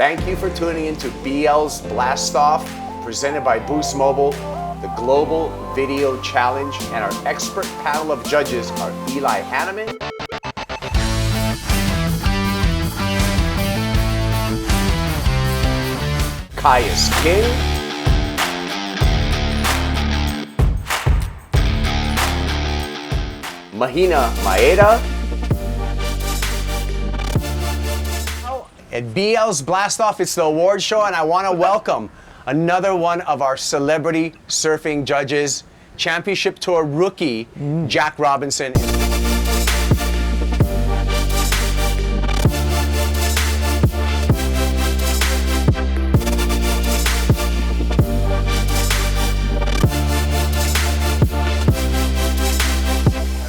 Thank you for tuning in to BL's Blast Off, presented by Boost Mobile, the Global Video Challenge, and our expert panel of judges are Eli Hanneman, Kyuss King, Mahina Maeda, at BL's Blast Off, it's the award show, and I want to welcome another one of our celebrity surfing judges, Championship Tour rookie, Jack Robinson.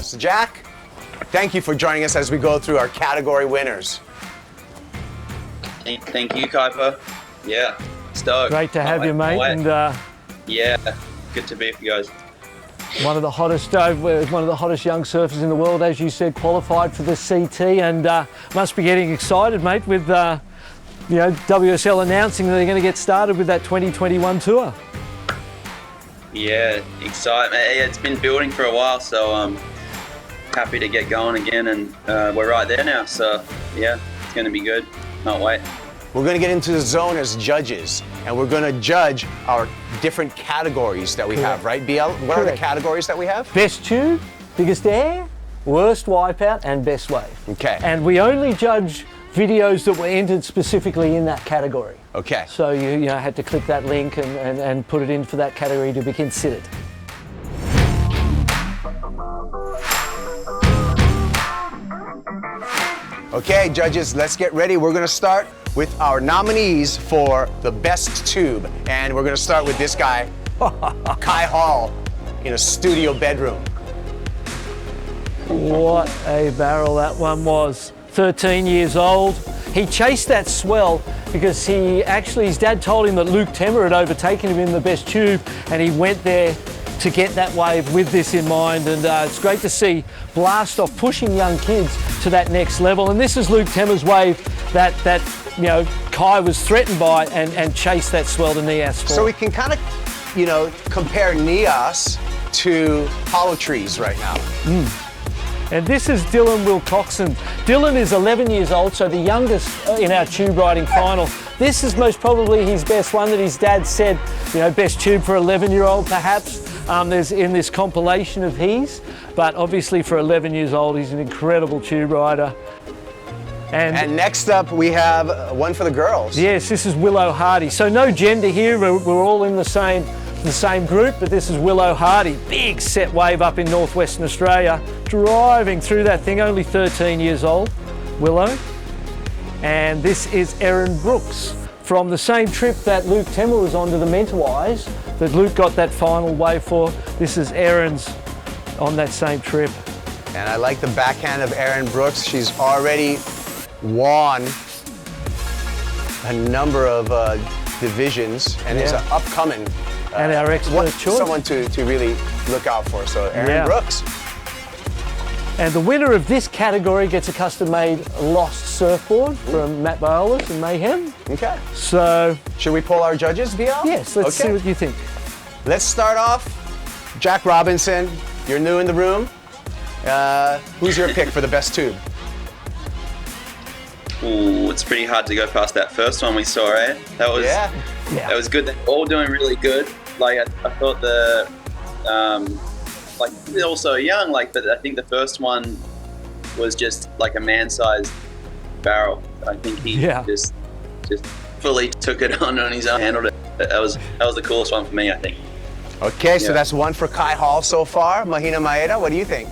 So Jack, thank you for joining us as we go through our category winners. Thank you, Kaipo. Yeah, stoked. Great to have you, mate. And yeah, good to be with you guys. one of the hottest young surfers in the world, as you said, qualified for the CT, and must be getting excited, mate, with WSL announcing that they're going to get started with that 2021 tour. Yeah, excitement. It's been building for a while, so I'm happy to get going again, and we're right there now. So yeah, it's going to be good. Can't wait. We're going to get into the zone as judges, and we're going to judge our different categories that we have, right, BL? What are the categories that we have? Best tube, biggest air, worst wipeout, and best wave. Okay. And we only judge videos that were entered specifically in that category. Okay. So you had to click that link and put it in for that category to be considered. Okay, judges, let's get ready. We're going to start with our nominees for the best tube. And we're going to start with this guy, Kai Hall, in a studio bedroom. What a barrel that one was. 13 years old. He chased that swell because his dad told him that Luke Temmer had overtaken him in the best tube, and he went there to get that wave with this in mind. And it's great to see Blast Off pushing young kids to that next level. And this is Luke Temmer's wave that Kai was threatened by and chased that swell to Nias for. So we can kind of, compare Nias to Hollow Trees right now. And this is Dylan Wilcoxon. Dylan is 11 years old, so the youngest in our tube riding final. This is most probably his best one that his dad said, best tube for 11-year-old perhaps. There's in this compilation of his, but obviously for 11 years old, he's an incredible tube rider. And next up, we have one for the girls. Yes, this is Willow Hardy. So no gender here, we're all in the same group, but this is Willow Hardy. Big set wave up in northwestern Australia, driving through that thing, only 13 years old, Willow. And this is Erin Brooks from the same trip that Luke Temmer was on to the Mentawais, that Luke got that final wave for. This is Erin's on that same trip. And I like the backhand of Erin Brooks. She's already won a number of divisions and is an upcoming and our expert choice. Someone to really look out for. So Erin Brooks. And the winner of this category gets a custom-made Lost surfboard from Matt Biolas and Mayhem. Okay. So should we pull our judges, BL? Yes, let's see what you think. Let's start off. Jack Robinson, you're new in the room. Who's your pick for the best tube? Ooh, it's pretty hard to go past that first one we saw, right? That was good. They're all doing really good. Like I thought they're also young. But I think the first one was just like a man-sized barrel. I think he just fully took it on his own, handled it. That was the coolest one for me, I think. Okay, so that's one for Kai Hall so far. Mahina Maeda, what do you think?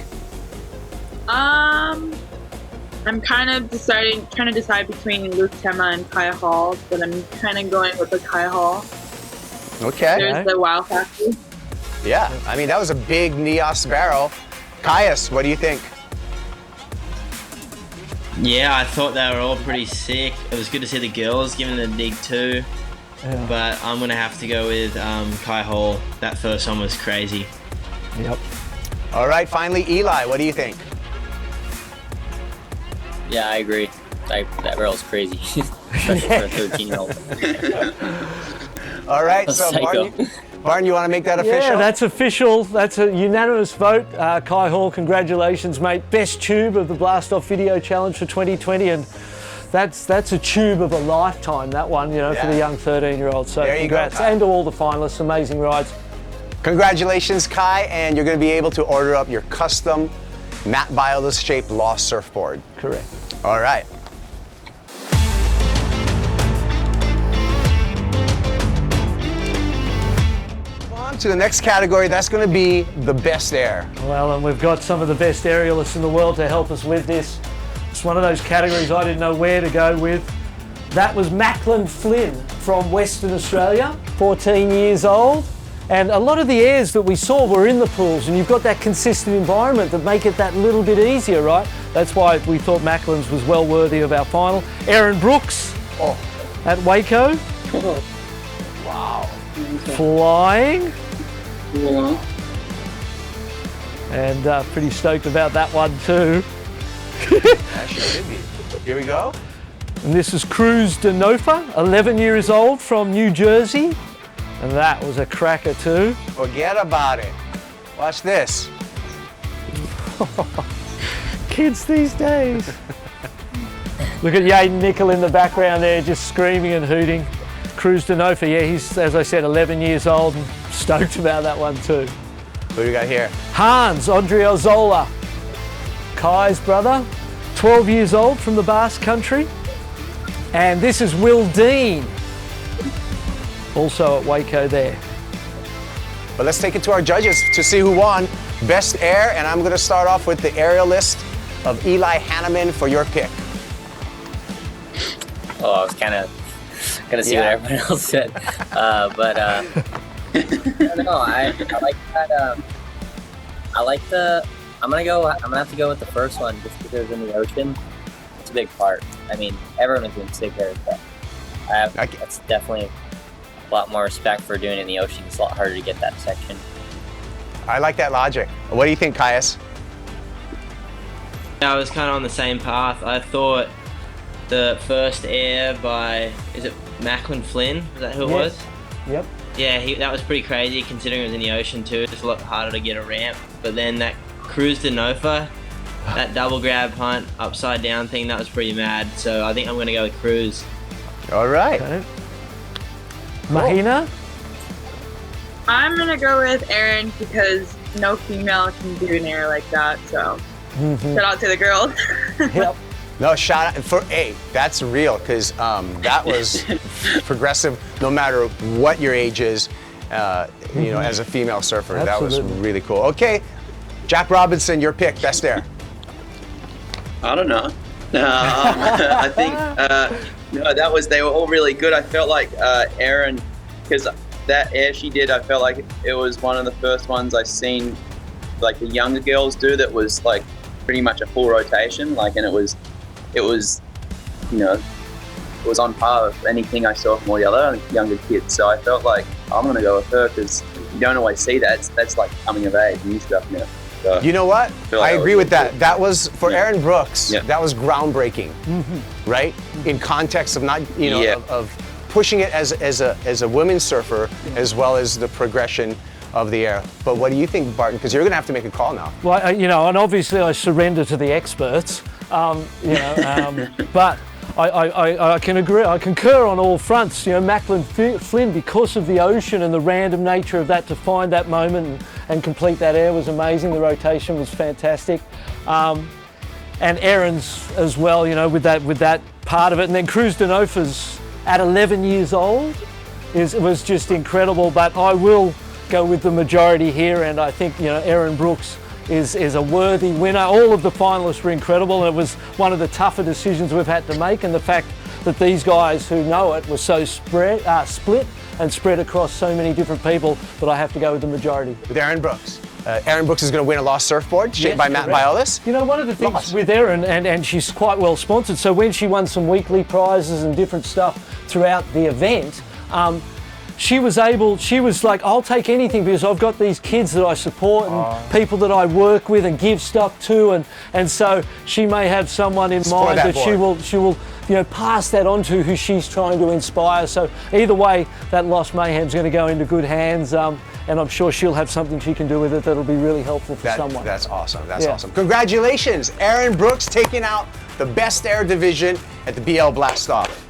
I'm kind of trying to decide between Luke Temmer and Kai Hall, but I'm kind of going with the Kai Hall. Okay. There's the wow factor. Yeah, I mean, that was a big Nias barrel. Kyuss, what do you think? Yeah, I thought they were all pretty sick. It was good to see the girls giving it a dig too. Yeah. But I'm going to have to go with Kai Hall. That first one was crazy. Yep. All right, finally, Eli, what do you think? Yeah, I agree. That barrel's crazy. especially for a 13-year-old. All right, so Barton, you want to make that official? Yeah, that's official. That's a unanimous vote. Kai Hall, congratulations, mate. Best tube of the Blast Off Video Challenge for 2020, and that's a tube of a lifetime, that one, for the young 13-year-old. So there you congrats, go, and to all the finalists, amazing rides. Congratulations, Kai, and you're going to be able to order up your custom Matt Biolis-shaped Lost surfboard. Correct. All right. On to the next category. That's going to be the best air. Well, and we've got some of the best aerialists in the world to help us with this. It's one of those categories I didn't know where to go with. That was Macklin Flynn from Western Australia, 14 years old. And a lot of the airs that we saw were in the pools, and you've got that consistent environment that make it that little bit easier, right? That's why we thought Macklin's was well worthy of our final. Aaron Brooks at Waco. Wow. Flying. And pretty stoked about that one too. Here we go. And this is Cruz Denofa, 11 years old from New Jersey. And that was a cracker too. Forget about it. Watch this. Kids these days. Look at Yaden Nickel in the background there, just screaming and hooting. Cruz Denofa, yeah, he's, as I said, 11 years old and stoked about that one too. What do we got here? Hans Andrea Zola, Kai's brother, 12 years old from the Basque Country. And this is Will Dean, also at Waco there. But let's take it to our judges to see who won Best Air, and I'm going to start off with the aerial list of Eli Hanneman for your pick. Oh, I was kind of going to see what everyone else said. I don't know. I like that. I'm gonna have to go with the first one just because in the ocean, it's a big part. I mean, everyone is doing sick air, but that's definitely a lot more respect for doing it in the ocean. It's a lot harder to get that section. I like that logic. What do you think, Kyuss? I was kind of on the same path. I thought the first air by, is it Macklin Flynn? Is that who it was? Yep. Yeah, that was pretty crazy considering it was in the ocean too. It's a lot harder to get a ramp. But then that Cruz Denofa, that double grab hunt, upside down thing, that was pretty mad. So I think I'm going to go with Cruz. All right. Okay. Mahina? I'm gonna go with Aaron because no female can do an air like that. So shout out to the girls. Yep. No, shout out for that's real, because that was progressive no matter what your age is, as a female surfer. Absolutely. That was really cool. Okay, Jack Robinson, your pick, best air. I don't know. I think they were all really good. I felt like Erin, because that air she did, I felt like it was one of the first ones I seen like the younger girls do that was like pretty much a full rotation, like, and it was on par with anything I saw from all the other younger kids. So I felt like I'm gonna go with her because you don't always see that. That's like coming of age, new stuff now. So you know what? I agree with that. That was for Aaron Brooks. Yeah. That was groundbreaking, right? In context of not, of pushing it as a women's surfer, as well as the progression of the air. But what do you think, Barton? Because you're going to have to make a call now. Well, and obviously I surrender to the experts, but I can agree, I concur on all fronts. Macklin Flynn, because of the ocean and the random nature of that, to find that moment and complete that air was amazing. The rotation was fantastic. And Aaron's as well, with that part of it. And then Cruz Denofa's at 11 years old was just incredible. But I will go with the majority here, and I think Aaron Brooks is a worthy winner. All of the finalists were incredible, and it was one of the tougher decisions we've had to make, and the fact that these guys who know it were so split and spread across so many different people that I have to go with the majority. With Aaron Brooks. Aaron Brooks is going to win a Lost surfboard shaped by Matt Biolis. One of the things with Erin, and she's quite well sponsored, so when she won some weekly prizes and different stuff throughout the event, she was like, I'll take anything because I've got these kids that I support and people that I work with and give stuff to, and so she may have someone in mind that she will pass that on to who she's trying to inspire. So either way, that Lost Mayhem's going to go into good hands, and I'm sure she'll have something she can do with it that'll be really helpful for someone. That's awesome. That's awesome. Congratulations, Aaron Brooks, taking out the best air division at the BL Blast Off.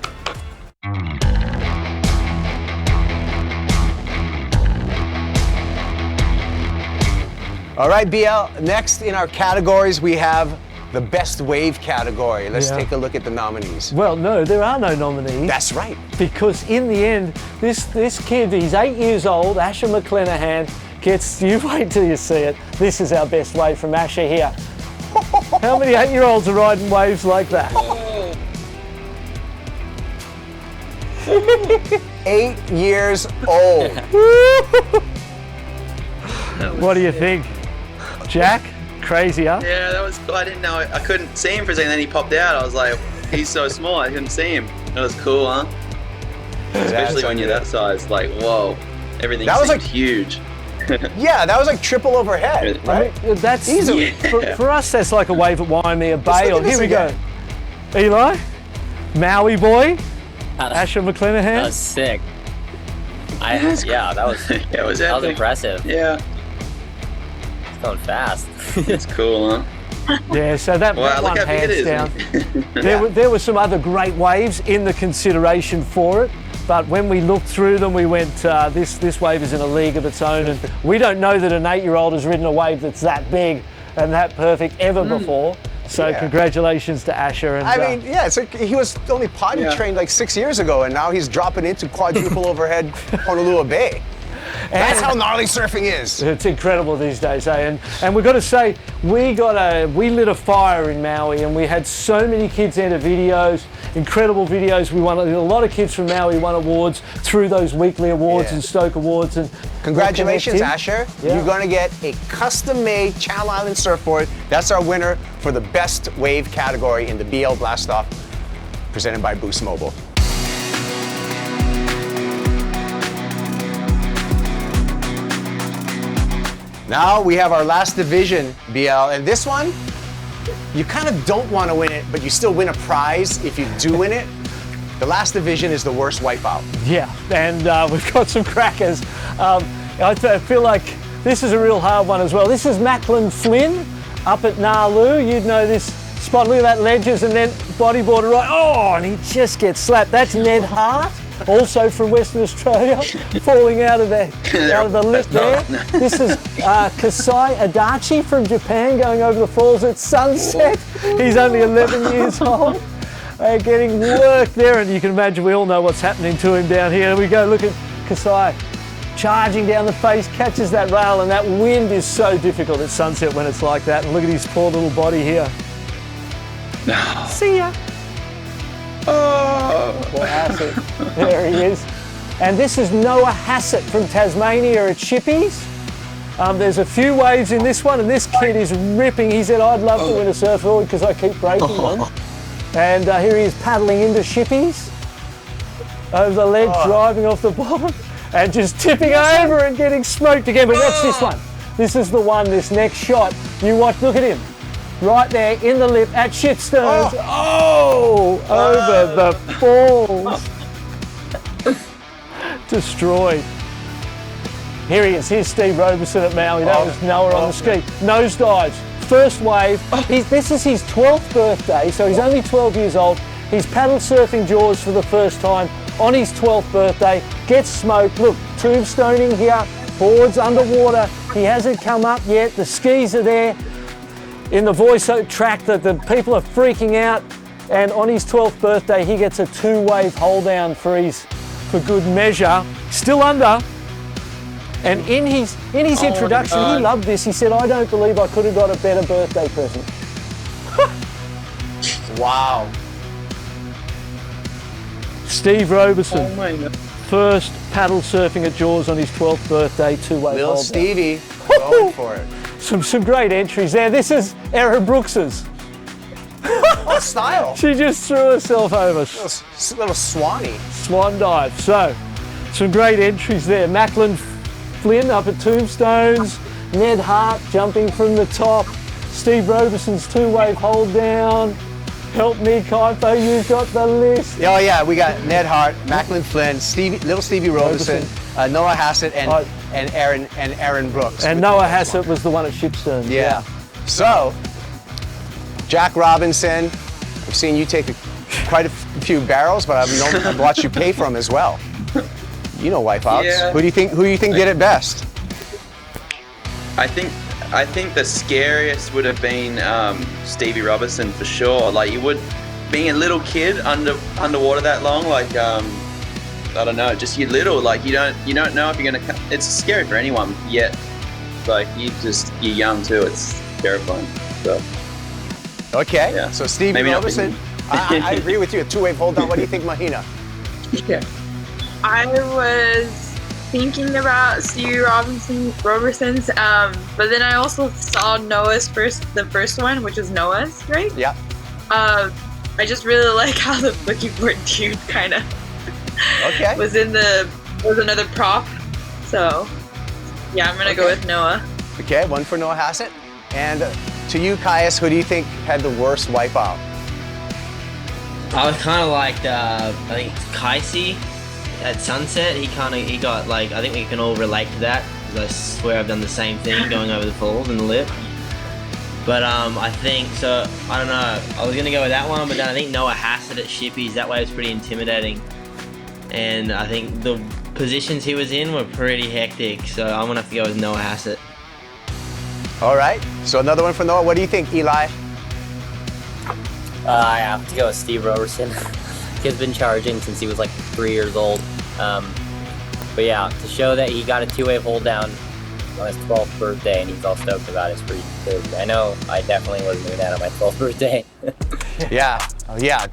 All right, BL, next in our categories, we have the best wave category. Let's take a look at the nominees. Well, no, there are no nominees. That's right. Because in the end, this kid, he's 8 years old, Asher McClenahan, you wait till you see it. This is our best wave from Asher here. How many 8-year-olds are riding waves like that? 8 years old. What do you think? Jack? Crazy, huh? Yeah, that was. I didn't know. I couldn't see him for a second. Then he popped out. I was like, he's so small. I couldn't see him. That was cool, huh? Especially when you're that size. Like, whoa, everything seems like huge. Yeah, that was like triple overhead, right? I mean, that's easily. For us, that's like a wave at Waimea Bay. Or here we go. Eli, Maui boy, Asher McClenahan. That was sick. That was impressive. Yeah. Going fast. It's cool, huh? Yeah, so that one hands down. There were some other great waves in the consideration for it, but when we looked through them, we went, this wave is in a league of its own, and we don't know that an 8-year-old has ridden a wave that's that big and that perfect ever before. So congratulations to Asher. And, I mean, it's like he was only potty trained like 6 years ago, and now he's dropping into quadruple overhead Honolulu Bay. That's how gnarly surfing is. It's incredible these days, eh? And we've got to say, we lit a fire in Maui, and we had so many kids enter videos, incredible videos. We won a lot of kids from Maui won awards through those weekly awards and Stoke Awards. And congratulations, Asher! You're going to get a custom-made Channel Island surfboard. That's our winner for the best wave category in the BL Blast Off, presented by Boost Mobile. Now we have our last division, BL, and this one, you kind of don't want to win it, but you still win a prize if you do win it. The last division is the worst wipeout. Yeah, and we've got some crackers. I feel like this is a real hard one as well. This is Macklin Flynn up at Nalu. You'd know this spot. Look at that ledges and then bodyboarder right. Oh, and he just gets slapped. That's Ned Hart. Also from Western Australia, falling out of the lip there. This is Kasai Adachi from Japan going over the falls at sunset. He's only 11 years old. Getting worked there, and you can imagine we all know what's happening to him down here. We go, look at Kasai charging down the face, catches that rail, and that wind is so difficult at sunset when it's like that. And look at his poor little body here. See ya. Oh, there he is. And this is Noah Hassett from Tasmania at Shippies. There's a few waves in this one, and this kid is ripping. He said, I'd love to win a surfboard because I keep breaking them. And here he is paddling into Shippies over the ledge, driving off the bottom, and just tipping over and getting smoked again. But watch this one. This is the one, this next shot. You watch, look at him. Right there in the lip at Shitstones. Over the falls. Destroyed. Here he is. Here's Steve Roberson at Maui. That was Noah on the ski. Nosedives. First wave. This is his 12th birthday, so he's only 12 years old. He's paddle surfing Jaws for the first time on his 12th birthday. Gets smoked. Look, tombstoning here. Boards underwater. He hasn't come up yet. The skis are there. In the voice track that the people are freaking out, and on his 12th birthday he gets a 2-wave hold down for good measure. Still under, and in his introduction he loved this. He said, I don't believe I could have got a better birthday present. Wow. Steve Roberson, first paddle surfing at Jaws on his 12th birthday, 2-wave hold down. Little Stevie going for it. Some great entries there. This is Erin Brooks's. Oh, style. She just threw herself over. Little swanny. Swan dive. So, some great entries there. Macklin Flynn up at Tombstones. Ned Hart jumping from the top. Steve Robeson's 2-wave hold down. Help me, Kaipo, you've got the list. Oh yeah, we got Ned Hart, Macklin Flynn, little Stevie Roberson, Noah Hassett, and Aaron Brooks. And Noah Hassett was the one at Shipstone. Yeah. So, Jack Robinson, I've seen you take quite a few barrels, but I've watched you pay for them as well. You know wipeouts. Yeah. Who do you think did it best? I think the scariest would have been Stevie Robertson for sure. Like, you would, being a little kid underwater that long, like I don't know, just you're little, like you don't know if you're gonna. It's scary for anyone. Yet, like you're young too. It's terrifying. So. Okay. Yeah. So Stevie Robertson. I agree with you. A two-wave hold down. What do you think, Mahina? Yeah. I was thinking about Stevie Roberson's, but then I also saw the first one, which was Noah's, right? Yeah. I just really like how the boogie board dude kind of was another prop. So yeah, I'm gonna go with Noah. Okay, one for Noah Hassett. And to you, Kyuss, who do you think had the worst wipeout? I was kind of like I think Kyuss at Sunset. He got like, I think we can all relate to that because I swear I've done the same thing going over the falls and the lip. But I think so. I don't know. I was gonna go with that one, but then I think Noah Hassett at Shippies. That way was pretty intimidating, and I think the positions he was in were pretty hectic. So I'm gonna have to go with Noah Hassett. All right. So another one for Noah. What do you think, Eli? I have to go with Steve Roberson. Kid's been charging since he was like 3 years old. But yeah, to show that he got a two-wave hold down on his 12th birthday and he's all stoked about it, it's pretty good. I know I definitely wasn't doing that on my 12th birthday. Yeah. Oh, yeah.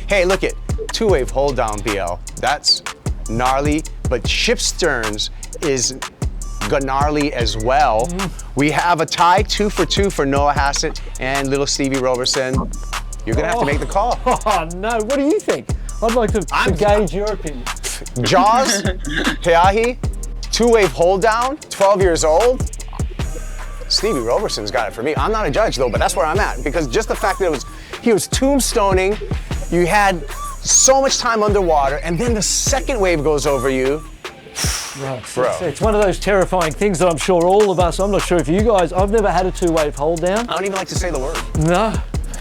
Hey, look it. Two-wave hold down, BL. That's gnarly. But ship sterns is gnarly as well. We have a tie 2 for 2 for Noah Hassett and little Stevie Roberson. You're gonna have to make the call. Oh no, what do you think? I'd like to gauge your opinion. Jaws, Peahi, two-wave hold down, 12 years old. Stevie Roberson's got it for me. I'm not a judge though, but that's where I'm at because just the fact that he was tombstoning, you had so much time underwater, and then the second wave goes over you. Right. Bro. It's one of those terrifying things that I'm sure all of us, I'm not sure if you guys, I've never had a two-wave hold down. I don't even like to say the word. No.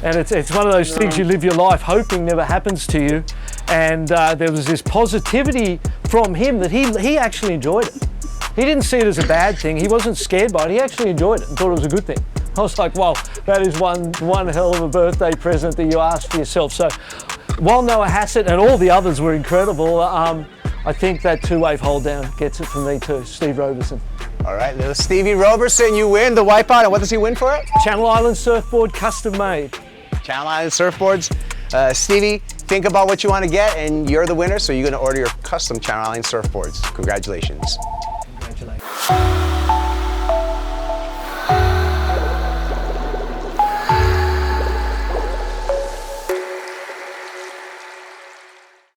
And it's one of those things you live your life hoping never happens to you. And there was this positivity from him that he actually enjoyed it. He didn't see it as a bad thing. He wasn't scared by it. He actually enjoyed it and thought it was a good thing. I was like, wow, that is one hell of a birthday present that you asked for yourself. So while Noah Hassett and all the others were incredible, I think that two-wave hold down gets it from me too, Steve Roberson. All right, little Stevie Roberson, you win the wipeout. And what does he win for it? Channel Island surfboard, custom made. Channel Island surfboards. Stevie, think about what you want to get, and you're the winner, so you're going to order your custom Channel Island surfboards. Congratulations.